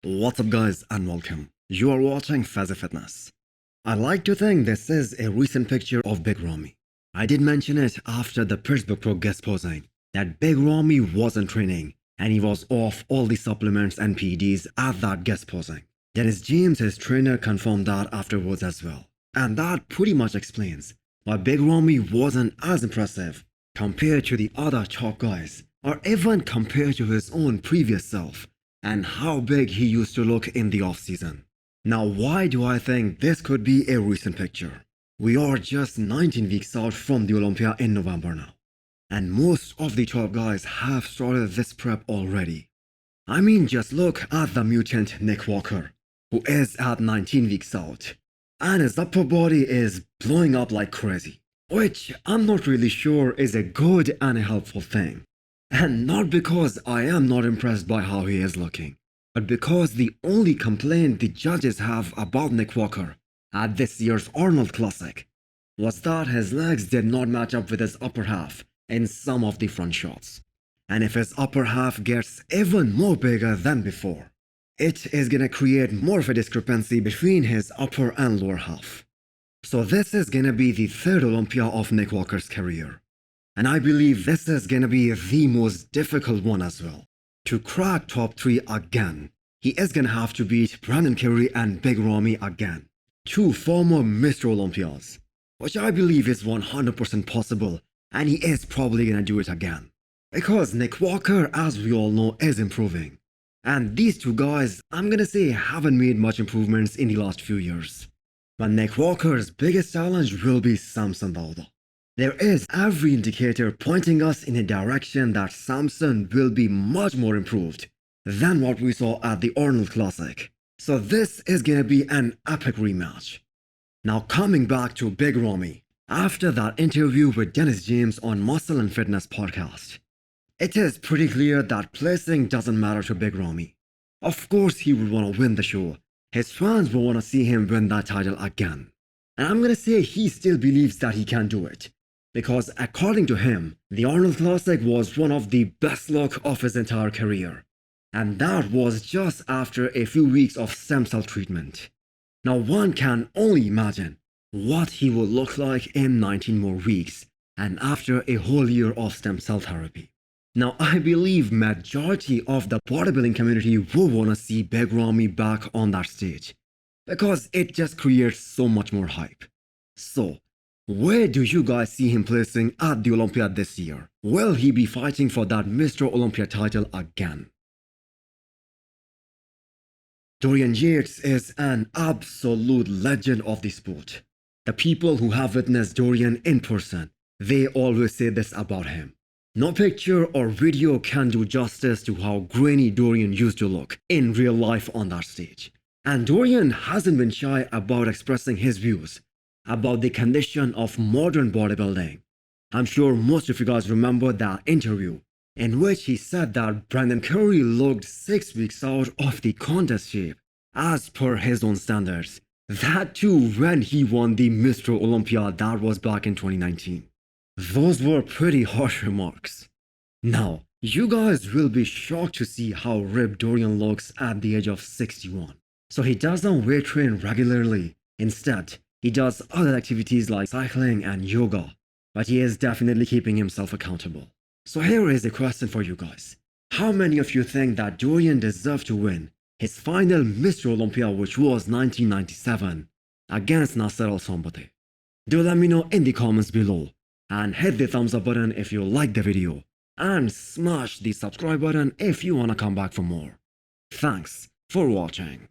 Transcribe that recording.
What's up guys and welcome. You are watching Fazi Fitness. I like to think this is a recent picture of Big Ramy. I did mention it after the Pittsburgh Pro guest posing that Big Ramy wasn't training and he was off all the supplements and PEDs at that guest posing. Dennis James, his trainer, confirmed that afterwards as well. And that pretty much explains why Big Ramy wasn't as impressive compared to the other top guys or even compared to his own previous self and how big he used to look in the off-season. Now why do I think this could be a recent picture? We are just 19 weeks out from the Olympia in November now. And most of the top guys have started this prep already. I mean, just look at the mutant Nick Walker, who is at 19 weeks out. And his upper body is blowing up like crazy. Which I'm not really sure is a good and a helpful thing. And not because I am not impressed by how he is looking, but because the only complaint the judges have about Nick Walker at this year's Arnold Classic was that his legs did not match up with his upper half in some of the front shots. And if his upper half gets even more bigger than before, it is gonna create more of a discrepancy between his upper and lower half. So this is gonna be the third Olympia of Nick Walker's career. And I believe this is gonna be the most difficult one as well. To crack top 3 again, he is gonna have to beat Brandon Curry and Big Ramy again. 2 former Mr. Olympias, which I believe is 100% possible, and he is probably gonna do it again. Because Nick Walker, as we all know, is improving. And these two guys, I'm gonna say, haven't made much improvements in the last few years. But Nick Walker's biggest challenge will be Samson Dauda. There is every indicator pointing us in a direction that Samson will be much more improved than what we saw at the Arnold Classic. So this is gonna be an epic rematch. Now coming back to Big Ramy, after that interview with Dennis James on Muscle and Fitness podcast, it is pretty clear that placing doesn't matter to Big Ramy. Of course he would want to win the show. His fans will want to see him win that title again. And I'm gonna say he still believes that he can do it. Because according to him, the Arnold Classic was one of the best luck of his entire career. And that was just after a few weeks of stem cell treatment. Now one can only imagine what he will look like in 19 more weeks and after a whole year of stem cell therapy. Now I believe majority of the bodybuilding community will want to see Big Ramy back on that stage. Because it just creates so much more hype. So, where do you guys see him placing at the Olympia this year? Will he be fighting for that Mr. Olympia title again? Dorian Yates is an absolute legend of the sport. The people who have witnessed Dorian in person, they always say this about him. No picture or video can do justice to how grainy Dorian used to look in real life on that stage. And Dorian hasn't been shy about expressing his views about the condition of modern bodybuilding. I'm sure most of you guys remember that interview in which he said that Brandon Curry looked 6 weeks out of the contest shape as per his own standards. That too when he won the Mr. Olympia, that was back in 2019. Those were pretty harsh remarks. Now, you guys will be shocked to see how ripped Dorian looks at the age of 61. So he doesn't weight train regularly. Instead, he does other activities like cycling and yoga, but he is definitely keeping himself accountable. So here is a question for you guys. How many of you think that Dorian deserved to win his final Mr. Olympia, which was 1997, against Nasser Al-Sombaty? Do let me know in the comments below, and hit the thumbs up button if you like the video, and smash the subscribe button if you wanna come back for more. Thanks for watching.